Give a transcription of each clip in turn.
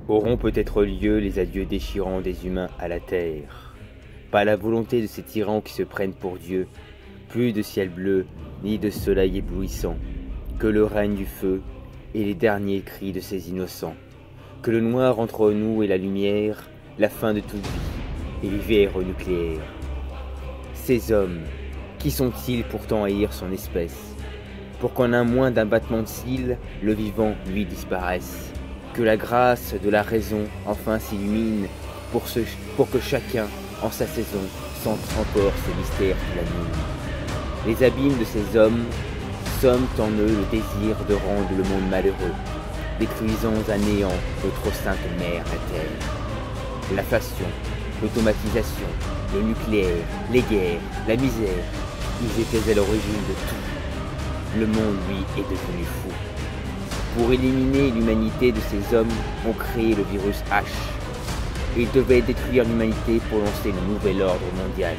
Auront peut-être lieu les adieux déchirants des humains à la terre. Pas la volonté de ces tyrans qui se prennent pour Dieu, plus de ciel bleu, ni de soleil éblouissant, que le règne du feu et les derniers cris de ces innocents. Que le noir entre nous et la lumière, la fin de toute vie, et l'hiver nucléaire. Ces hommes, qui sont-ils pourtant haïr son espèce, pour qu'en un moins d'un battement de cils, le vivant lui disparaisse? Que la grâce de la raison enfin s'illumine, pour que chacun, en sa saison, sente encore ce mystère qui l'anime. Les abîmes de ces hommes somment en eux le désir de rendre le monde malheureux, détruisant à néant notre sainte mère la terre. L'inflation, l'automatisation, le nucléaire, les guerres, la misère, ils étaient à l'origine de tout. Le monde, lui, est devenu fou. Pour éliminer l'humanité de ces hommes, on créé le virus H. Ils devaient détruire l'humanité pour lancer le nouvel ordre mondial.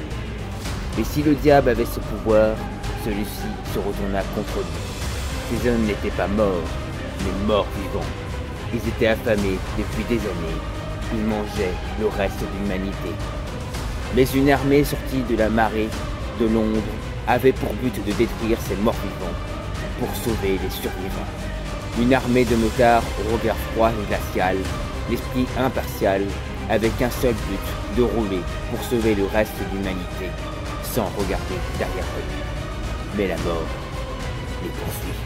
Mais si le diable avait ce pouvoir, celui-ci se retourna contre lui. Ces hommes n'étaient pas morts, mais morts vivants. Ils étaient affamés depuis des années. Ils mangeaient le reste de l'humanité. Mais une armée sortie de la marée, de l'ombre, avait pour but de détruire ces morts vivants, pour sauver les survivants. Une armée de motards au regard froid et glacial, l'esprit impartial, avec un seul but, de rouler pour sauver le reste de l'humanité, sans regarder derrière eux. Mais la mort les poursuit.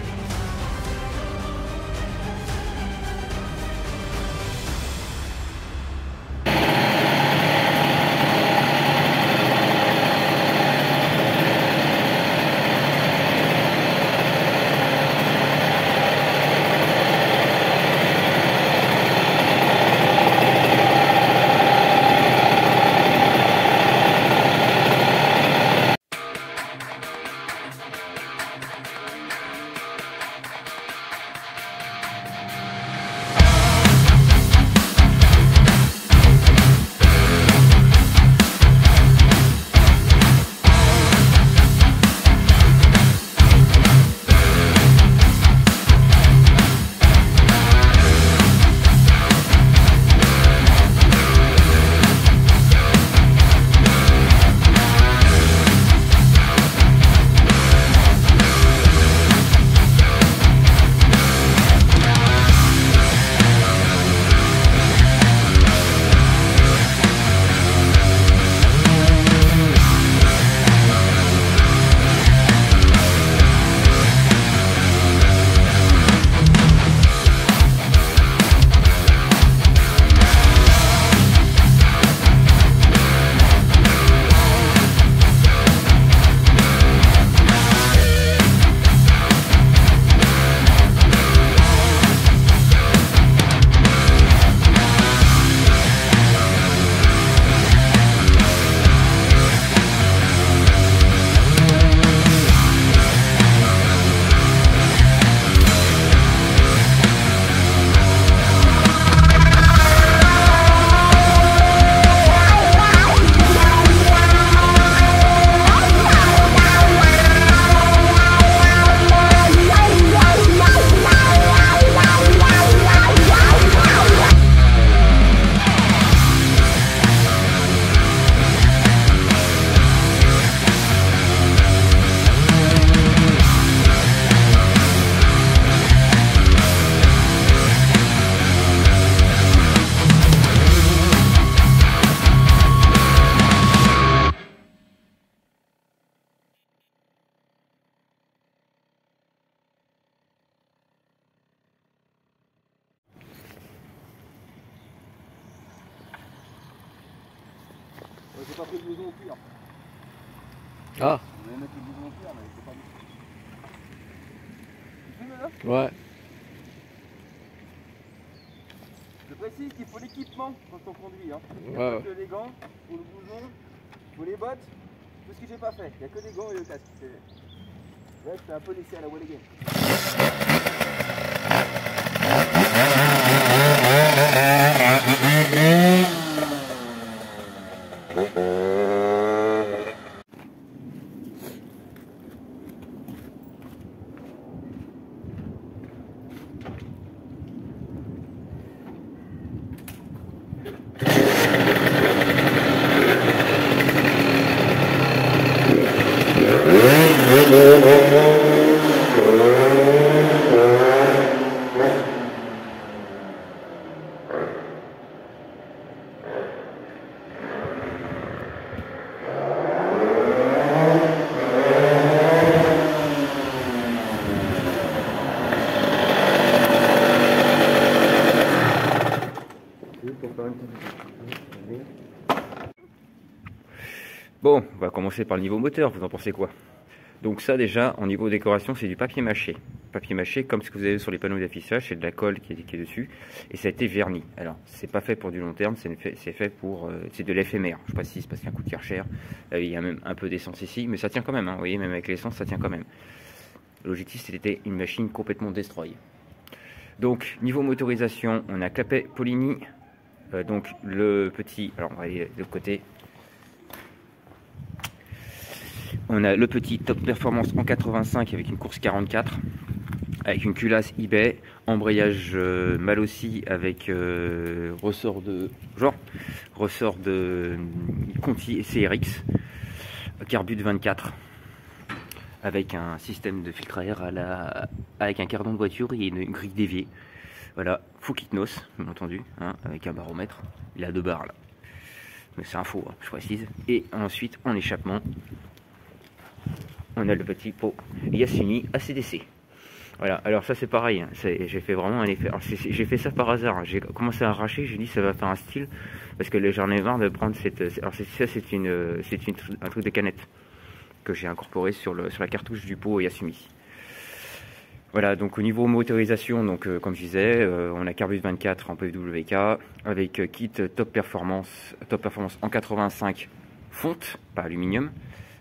J'ai pas pris le blouson au cuir. Ah. On allait mettre le blouson au cuir, mais c'est pas bon. Tu filmes là? Ouais. Je précise qu'il faut l'équipement quand on conduit. Hein. Il n'y a Ouais. pas que les gants, il faut le blouson, il faut les bottes, tout ce que j'ai pas fait. Il n'y a que les gants et le casque. Ouais, c'est un peu laissé à la wall commencer par le niveau moteur, vous en pensez quoi? Donc ça déjà, en niveau décoration, c'est du papier mâché. Papier mâché, comme ce que vous avez sur les panneaux d'affichage, c'est de la colle qui est dessus, et ça a été verni. Alors, c'est pas fait pour du long terme, c'est fait pour... c'est de l'éphémère, je précise, parce qu'un coup de karcher, il y a même un peu d'essence ici, mais ça tient quand même, hein, vous voyez, même avec l'essence, ça tient quand même. L'objectif, c'était une machine complètement destroy. Donc, niveau motorisation, on a Clapet Polini, donc le petit... Alors, on va aller de l'autre côté. On a le petit Top Performance en 85 avec une course 44, avec une culasse eBay, embrayage mal aussi avec ressort de Conti CRX, carbu de 24, avec un système de filtre à air avec un cardan de voiture et une grille déviée. Voilà, faux Kitnos, bien entendu, hein, avec un baromètre. Il a 2 barres là, mais c'est un faux, hein, je précise. Et ensuite en échappement, on a le petit pot Yasuni ACDC. Voilà, alors ça c'est pareil, hein, j'ai fait vraiment un effet. J'ai fait ça par hasard, hein. J'ai commencé à arracher, j'ai dit ça va faire un style, parce que j'en ai marre de prendre cette... Alors ça c'est un truc de canette que j'ai incorporé sur la cartouche du pot Yasumi. Voilà, donc au niveau motorisation, donc comme je disais, on a Carbus 24 en PWK, avec kit Top Performance en 85 fonte, pas aluminium,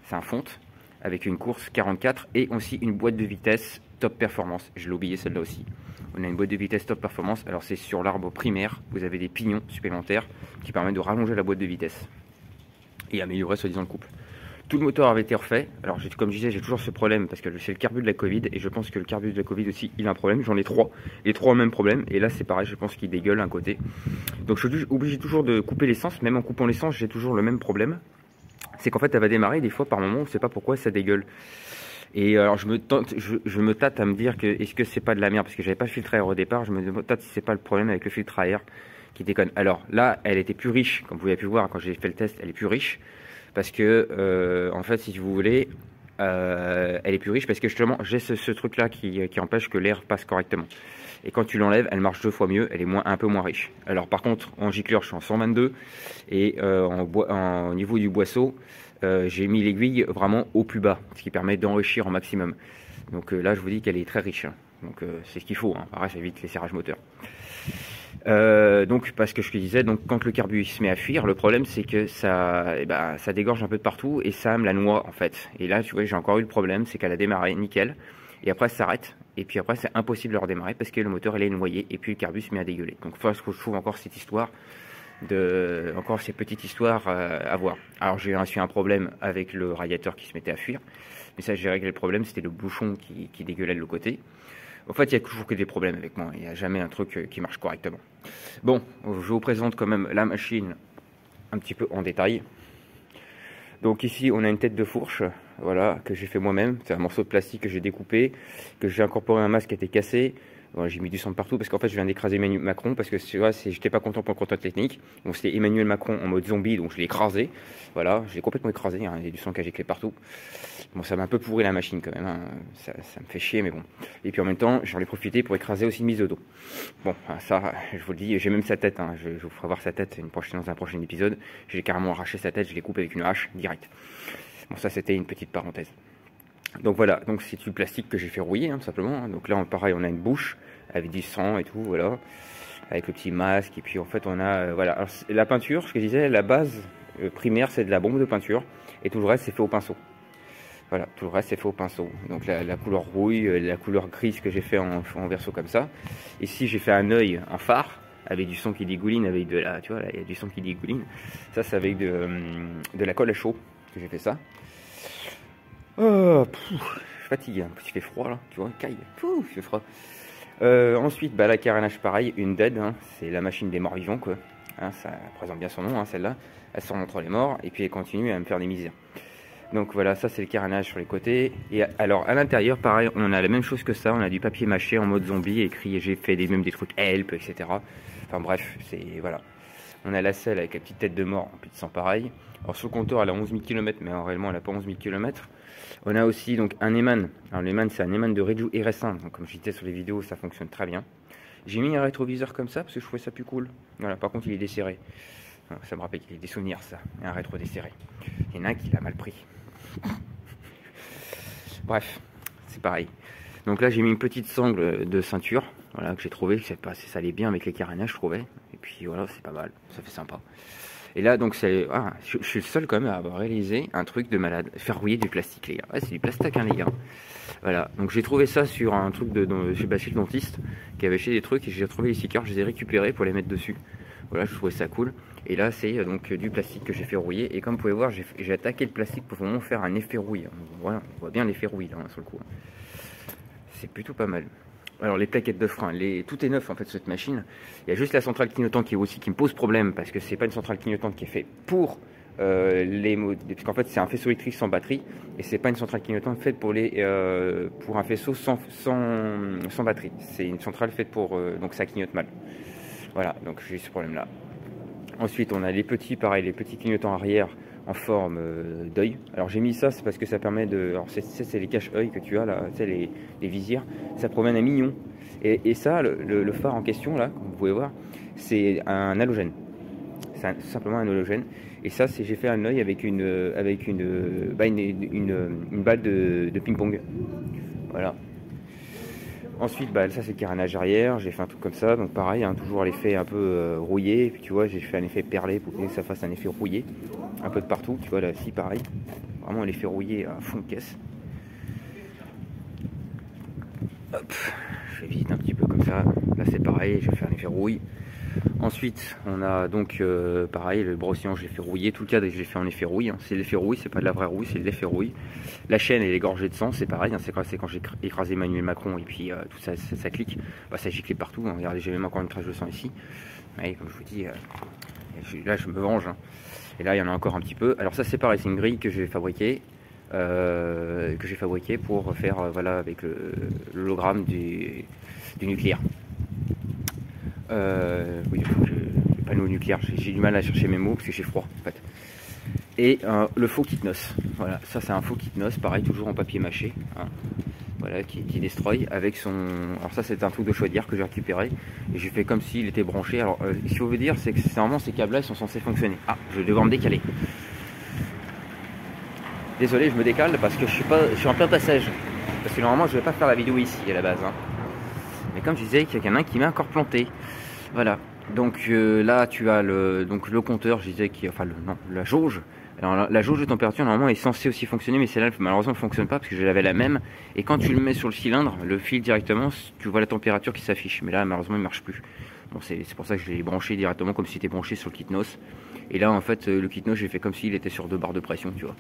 c'est un fonte, avec une course 44 et aussi une boîte de vitesse Top Performance. Je l'ai oublié celle-là aussi. On a une boîte de vitesse Top Performance. Alors c'est sur l'arbre primaire. Vous avez des pignons supplémentaires qui permettent de rallonger la boîte de vitesse et améliorer soi-disant le couple. Tout le moteur avait été refait. Alors comme je disais, j'ai toujours ce problème parce que c'est le carbu de la Covid et je pense que le carbu de la Covid aussi, il a un problème. J'en ai 3. Les 3 ont le même problème et là c'est pareil, je pense qu'il dégueule un côté. Donc je suis obligé toujours de couper l'essence. Même en coupant l'essence, j'ai toujours le même problème. C'est qu'en fait elle va démarrer des fois par moment, on ne sait pas pourquoi ça dégueule. Et alors je me tâte à me dire que est-ce que c'est pas de la merde, parce que j'avais pas le filtre à air au départ, je me tâte si c'est pas le problème avec le filtre à air qui déconne. Alors là elle était plus riche, comme vous avez pu voir quand j'ai fait le test, elle est plus riche, parce que en fait si vous voulez, elle est plus riche parce que justement j'ai ce truc là qui empêche que l'air passe correctement. Et quand tu l'enlèves, elle marche 2 fois mieux, elle est un peu moins riche. Alors par contre, en gicleur, je suis en 122, et au niveau du boisseau, j'ai mis l'aiguille vraiment au plus bas, ce qui permet d'enrichir au maximum. Donc là, je vous dis qu'elle est très riche, hein. Donc c'est ce qu'il faut, hein. Pareil, ça évite les serrages moteurs. Donc parce que je te disais, donc quand le carbu se met à fuir, le problème c'est que ça dégorge un peu de partout et ça me la noie en fait. Et là, tu vois, j'ai encore eu le problème, c'est qu'elle a démarré nickel. Et après ça s'arrête, et puis après c'est impossible de redémarrer parce que le moteur il est noyé et puis le carbu se met à dégueuler. Donc il faut que je trouve encore cette histoire, encore ces petites histoires à voir. Alors j'ai eu un problème avec le radiateur qui se mettait à fuir, mais ça j'ai réglé le problème, c'était le bouchon qui dégueulait de l'autre côté. En fait il y a toujours que des problèmes avec moi, il n'y a jamais un truc qui marche correctement. Bon, je vous présente quand même la machine un petit peu en détail. Donc ici on a une tête de fourche, voilà, que j'ai fait moi-même. C'est un morceau de plastique que j'ai découpé, que j'ai incorporé un masque qui était cassé. Bon, j'ai mis du sang partout parce qu'en fait je viens d'écraser Emmanuel Macron parce que j'étais pas content pour le contrôle technique. Donc c'était Emmanuel Macron en mode zombie, donc je l'ai écrasé. Voilà, je l'ai complètement écrasé, hein. Il y a du sang qui a giclé partout. Bon, ça m'a un peu pourri la machine quand même, hein. Ça me fait chier, mais bon. Et puis en même temps, j'en ai profité pour écraser aussi Misodo. Bon, ça, je vous le dis, j'ai même sa tête, hein. Je vous ferai voir sa tête dans un prochain épisode. J'ai carrément arraché sa tête, je l'ai coupé avec une hache direct. Bon, ça c'était une petite parenthèse. Donc voilà, donc c'est du plastique que j'ai fait rouiller, hein, tout simplement. Hein. Donc là, pareil, on a une bouche avec du sang et tout, voilà, avec le petit masque. Et puis en fait, on a, voilà. Alors, la peinture, ce que je disais, la base primaire, c'est de la bombe de peinture, et tout le reste, c'est fait au pinceau. Voilà, tout le reste, c'est fait au pinceau. Donc la couleur rouille, la couleur grise que j'ai fait en verso comme ça. Ici, j'ai fait un œil, un phare, avec du sang qui dégouline, avec de la, tu vois, là, il y a du sang qui dégouline. Ça, c'est avec de la colle à chaud que j'ai fait ça. Oh, je suis fatigué, hein. Il fait froid là, tu vois, caille, il fait froid. Ensuite, la carénage pareil, une dead, hein. C'est la machine des morts vivants quoi. Hein, ça présente bien son nom, hein, celle-là. Elle sort entre les morts et puis elle continue à me faire des misères. Donc voilà, ça c'est le carénage sur les côtés. Et alors à l'intérieur, pareil, on a la même chose que ça. On a du papier mâché en mode zombie, écrit, j'ai fait même des trucs help, etc. Enfin bref, c'est voilà. On a la selle avec la petite tête de mort, plus de sang pareil. Alors sur le compteur, elle a 11 000 km, mais réellement elle n'a pas 11 000 km. On a aussi donc un Eman. Alors l'Eman, c'est un Eman de Reju RS1. Donc comme je disais sur les vidéos, ça fonctionne très bien. J'ai mis un rétroviseur comme ça parce que je trouvais ça plus cool. Voilà, par contre il est desserré. Ça me rappelle qu'il y a des souvenirs ça, un rétro desserré. Il y en a un qui l'a mal pris. Bref, c'est pareil. Donc là, j'ai mis une petite sangle de ceinture, voilà, que j'ai trouvé, ça allait bien avec les carénages, je trouvais. Et puis voilà, c'est pas mal, ça fait sympa. Et là, donc, je suis le seul quand même à avoir réalisé un truc de malade. Faire rouiller du plastique, les gars. Ouais, c'est du plastique, hein, les gars. Voilà, donc j'ai trouvé ça sur un truc chez le dentiste qui avait acheté des trucs et j'ai retrouvé les stickers, je les ai récupérés pour les mettre dessus. Voilà, je trouvais ça cool. Et là, c'est donc du plastique que j'ai fait rouiller. Et comme vous pouvez voir, j'ai attaqué le plastique pour vraiment faire un effet rouille. Voilà, on voit bien l'effet rouille là, sur le coup. C'est plutôt pas mal. Alors les plaquettes de frein, tout est neuf en fait sur cette machine. Il y a juste la centrale clignotante qui me pose problème parce que c'est pas une centrale clignotante qui est faite pour parce qu'en fait c'est un faisceau électrique sans batterie et c'est pas une centrale clignotante faite pour un faisceau sans batterie. C'est une centrale faite pour donc ça clignote mal. Voilà, donc j'ai ce problème là. Ensuite on a les petits clignotants arrière en forme d'œil. Alors j'ai mis ça, c'est parce que ça permet de... Alors c'est les cache-œil que tu as là, c'est les visières. Ça provient d'un mignon. Et ça, le phare en question là, comme vous pouvez voir, c'est un halogène. C'est simplement un halogène. Et ça, j'ai fait un œil avec une balle de ping-pong. Voilà. Ensuite, ça c'est le carénage arrière, j'ai fait un truc comme ça, donc pareil, hein, toujours l'effet un peu rouillé, et puis tu vois, j'ai fait un effet perlé pour que ça fasse un effet rouillé, un peu de partout, tu vois, là aussi pareil, vraiment l'effet rouillé à fond de caisse. Hop, je fais vite un petit peu comme ça, là c'est pareil, je vais faire un effet rouille. Ensuite, on a donc pareil, le brossillon, je l'ai fait rouiller. Tout le cadre, je l'ai fait en effet rouille. Hein. C'est l'effet rouille, c'est pas de la vraie rouille, c'est l'effet rouille. La chaîne, elle est gorgée de sang, c'est pareil. Hein. C'est quand j'ai écrasé Emmanuel Macron et puis tout ça, ça clique. Ça giclait partout. Hein. Regardez, j'ai même encore une trace de sang ici. Ouais, comme je vous dis, là, je me venge. Hein. Et là, il y en a encore un petit peu. Alors ça, c'est pareil, c'est une grille que j'ai fabriquée. Pour faire voilà, avec l'hologramme du nucléaire. Oui, le panneau nucléaire, j'ai du mal à chercher mes mots parce que j'ai froid en fait. Et le faux kit noce, voilà, ça c'est un faux kit noce, pareil, toujours en papier mâché, hein, voilà, qui destroy avec son... Alors ça c'est un truc de chaudière que j'ai récupéré et j'ai fait comme s'il était branché. Alors ce qu'il veut dire c'est que normalement ces câbles là ils sont censés fonctionner. Ah, je vais devoir me décaler. Désolé, je me décale parce que je suis en plein passage. Parce que normalement je vais pas faire la vidéo ici à la base, hein. Mais comme je disais, il y en a un qui m'a encore planté. Voilà. Donc là, tu as le compteur, je disais, la jauge. Alors la jauge de température, normalement, est censée aussi fonctionner, mais celle-là, malheureusement, ne fonctionne pas parce que je l'avais la même. Et quand tu le mets sur le cylindre, le fil directement, tu vois la température qui s'affiche. Mais là, malheureusement, il ne marche plus. Bon, c'est pour ça que je l'ai branché directement comme si c'était branché sur le kit NOS. Et là, en fait, le kit NOS, j'ai fait comme s'il était sur 2 barres de pression, tu vois.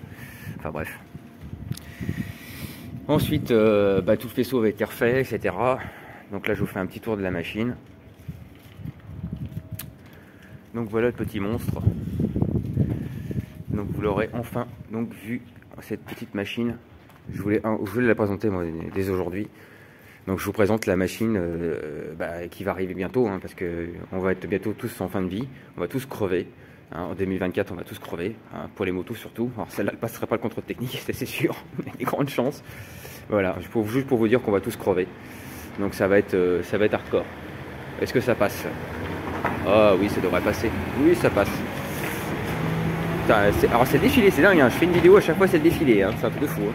Enfin bref. Ensuite, tout le faisceau avait été refait, etc. Donc là je vous fais un petit tour de la machine. Donc voilà le petit monstre. Donc vous l'aurez enfin vu, cette petite machine. Je voulais la présenter moi dès aujourd'hui. Donc je vous présente la machine qui va arriver bientôt, hein, parce que on va être bientôt tous en fin de vie. On va tous crever. Hein, en 2024 on va tous crever, hein, pour les motos surtout. Alors celle-là ne passera pas le contrôle technique, c'est sûr. Il y a des grandes chances. Voilà, juste pour vous dire qu'on va tous crever. Donc ça va être hardcore. Est-ce que ça passe? Ah oui, ça devrait passer. Oui, ça passe. Alors c'est le défilé, c'est dingue, hein. Je fais une vidéo à chaque fois, c'est le défilé, hein. C'est un truc de fou, hein.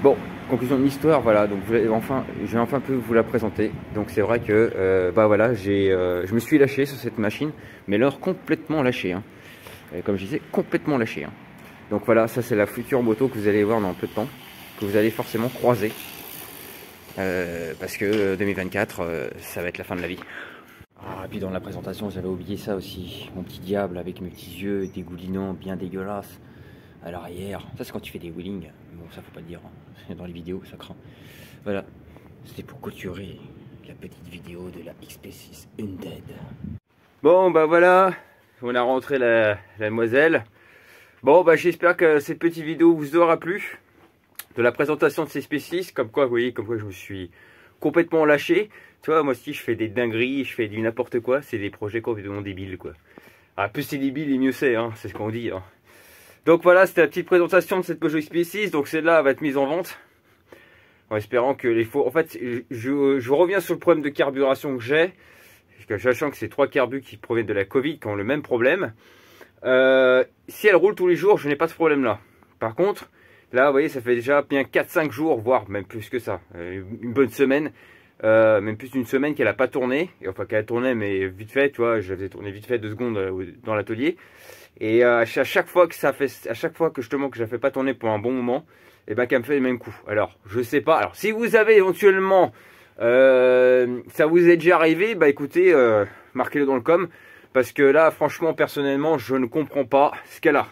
Bon, conclusion de l'histoire, voilà. Donc je vais enfin un peu vous la présenter. Donc c'est vrai que voilà, je me suis lâché sur cette machine, mais alors complètement lâché, hein. Comme je disais, complètement lâché, hein. Donc voilà, ça c'est la future moto que vous allez voir dans peu de temps, que vous allez forcément croiser. Parce que 2024, ça va être la fin de la vie. Ah, et puis dans la présentation, j'avais oublié ça aussi. Mon petit diable avec mes petits yeux dégoulinants, bien dégueulasses, à l'arrière. Ça, c'est quand tu fais des wheelings. Bon, ça, faut pas le dire, hein. Dans les vidéos, ça craint. Voilà, c'était pour clôturer la petite vidéo de la XP6 Undead. Bon, voilà, on a rentré la demoiselle. Bon, j'espère que cette petite vidéo vous aura plu. De la présentation de ces spécistes, comme quoi, vous voyez, comme quoi je me suis complètement lâché. Tu vois, moi aussi, je fais des dingueries, je fais du n'importe quoi. C'est des projets complètement débiles, quoi. Alors, plus c'est débile, et mieux c'est, hein. C'est ce qu'on dit, hein. Donc voilà, c'était la petite présentation de cette Peugeot XP6. Donc celle-là va être mise en vente. En espérant que les faux... En fait, je reviens sur le problème de carburation que j'ai. Sachant que c'est 3 carbus qui proviennent de la Covid, qui ont le même problème. Si elle roule tous les jours, je n'ai pas ce problème-là. Par contre... Là, vous voyez, ça fait déjà bien 4-5 jours, voire même plus que ça. Une bonne semaine, même plus d'une semaine qu'elle n'a pas tourné. Et enfin, qu'elle a tourné, mais vite fait, tu vois, je la faisais tourner vite fait 2 secondes dans l'atelier. Et à chaque fois que justement que je la fais pas tourner pour un bon moment, et ben qu'elle me fait le même coup. Alors, je sais pas. Alors, si vous avez éventuellement, ça vous est déjà arrivé, bah écoutez, marquez-le dans le com. Parce que là, franchement, personnellement, je ne comprends pas ce qu'elle a.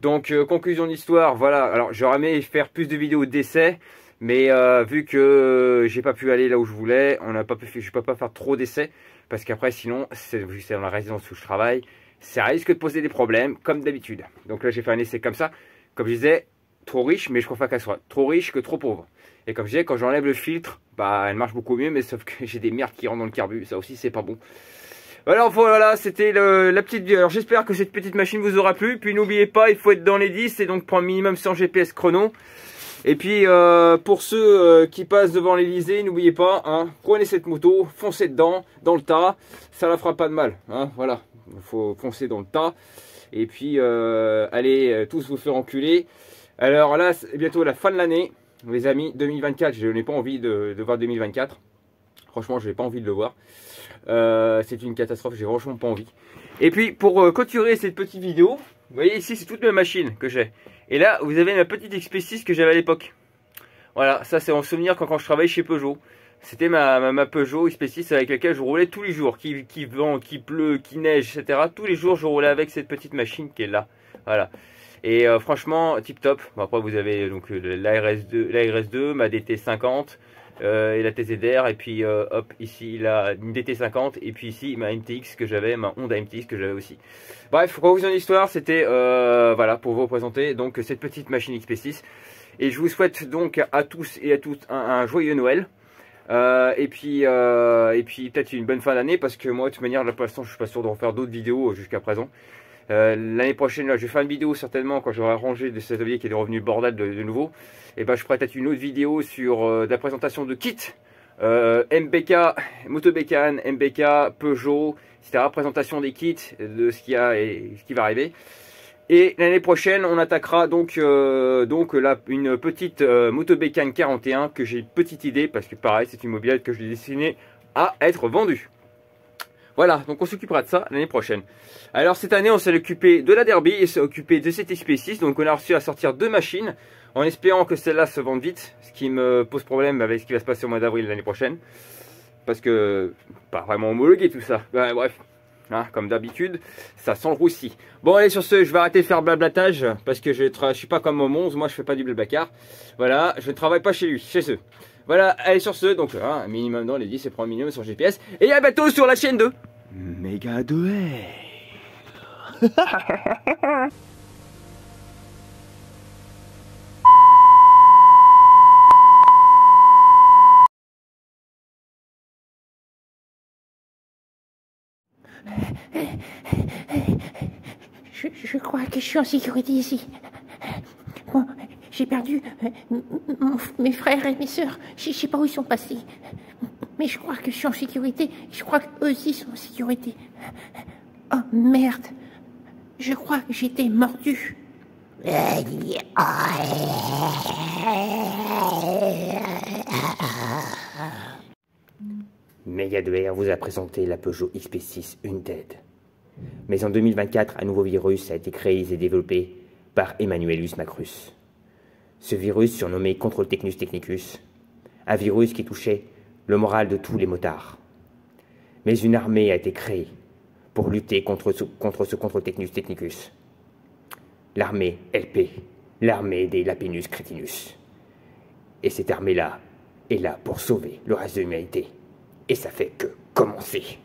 Donc, conclusion d'histoire, voilà. Alors, j'aurais aimé faire plus de vidéos d'essais. Mais vu que j'ai pas pu aller là où je voulais, je peux pas faire trop d'essais. Parce qu'après, sinon, vu que c'est dans la résidence où je travaille, ça risque de poser des problèmes, comme d'habitude. Donc là, j'ai fait un essai comme ça. Comme je disais, trop riche, mais je préfère qu'elle soit trop riche que trop pauvre. Et comme je disais, quand j'enlève le filtre, bah, elle marche beaucoup mieux. Mais sauf que j'ai des merdes qui rentrent dans le carbu. Ça aussi, c'est pas bon. Alors voilà, c'était la petite vidéo. Alors j'espère que cette petite machine vous aura plu. Puis n'oubliez pas, il faut être dans les 10 et donc prendre minimum 100 GPS chrono. Et puis pour ceux qui passent devant l'Elysée, n'oubliez pas, hein, prenez cette moto, foncez dedans, dans le tas, ça la fera pas de mal. Hein, voilà, il faut foncer dans le tas. Et puis allez tous vous faire enculer. Alors là, c'est bientôt la fin de l'année, les amis, 2024, je n'ai pas envie de voir 2024. Franchement, je n'ai pas envie de le voir. C'est une catastrophe, j'ai franchement pas envie. Et puis pour clôturer cette petite vidéo, vous voyez ici c'est toutes mes machines que j'ai. Et là vous avez ma petite XP6 que j'avais à l'époque. Voilà, ça c'est en souvenir quand je travaillais chez Peugeot. C'était ma Peugeot XP6 avec laquelle je roulais tous les jours. Qui vent, qui pleut, qui neige, etc. Tous les jours je roulais avec cette petite machine qui est là. Voilà. Et franchement tip top. Bon, après vous avez donc la RS2, ma DT50. Et la TZR, et puis hop, ici une DT50, et puis ici ma MTX que j'avais, ma Honda MTX que j'avais aussi. Bref, conclusion d'histoire, c'était voilà, pour vous présenter donc cette petite machine XP6. Et je vous souhaite donc à tous et à toutes un joyeux Noël. Et puis peut-être une bonne fin d'année, parce que moi de toute manière là pour l'instant je suis pas sûr de refaire d'autres vidéos jusqu'à présent. L'année prochaine là, je vais faire une vidéo certainement quand j'aurai rangé de cet atelier qui est revenu le bordel de nouveau. Et ben je ferai peut-être une autre vidéo sur de la présentation de kits MBK, Motobécane, MBK, Peugeot, etc. Présentation des kits, de ce qu'il y a et ce qui va arriver. Et l'année prochaine on attaquera donc là une petite Motobécane 41 que j'ai une petite idée, parce que pareil c'est une mobilette que je l'ai destinée à être vendue. Voilà, donc on s'occupera de ça l'année prochaine. Alors cette année on s'est occupé de la Derby et s'est occupé de cette XP6. Donc on a réussi à sortir 2 machines en espérant que celle-là se vende vite. Ce qui me pose problème avec ce qui va se passer au mois d'avril l'année prochaine. Parce que pas vraiment homologué tout ça. Ben, bref, hein, comme d'habitude, ça sent le roussi. Bon allez, sur ce, je vais arrêter de faire blablatage. Parce que je suis pas comme Monz, moi je fais pas du blablacar. Voilà, je ne travaille pas chez lui, chez eux. Voilà, allez sur ce, donc un minimum dans les 10 et prendre un minimum sur GPS. Et à bientôt sur la chaîne de Méga 2R. Je crois que je suis en sécurité ici. Bon, j'ai perdu mes frères et mes sœurs. Je sais pas où ils sont passés. Mais je crois que je suis en sécurité. Je crois qu'eux aussi sont en sécurité. Oh merde. Je crois que j'étais mordu. Méga 2R vous a présenté la Peugeot XP6 Undead. Mais en 2024, un nouveau virus a été créé et développé par Emmanuelus Macrus. Ce virus, surnommé Control Technus Technicus, un virus qui touchait le moral de tous les motards. Mais une armée a été créée pour lutter contre ce Control Technus Technicus. L'armée LP, l'armée des Lapinus Cretinus. Et cette armée-là est là pour sauver le reste de l'humanité. Et ça fait que commencer.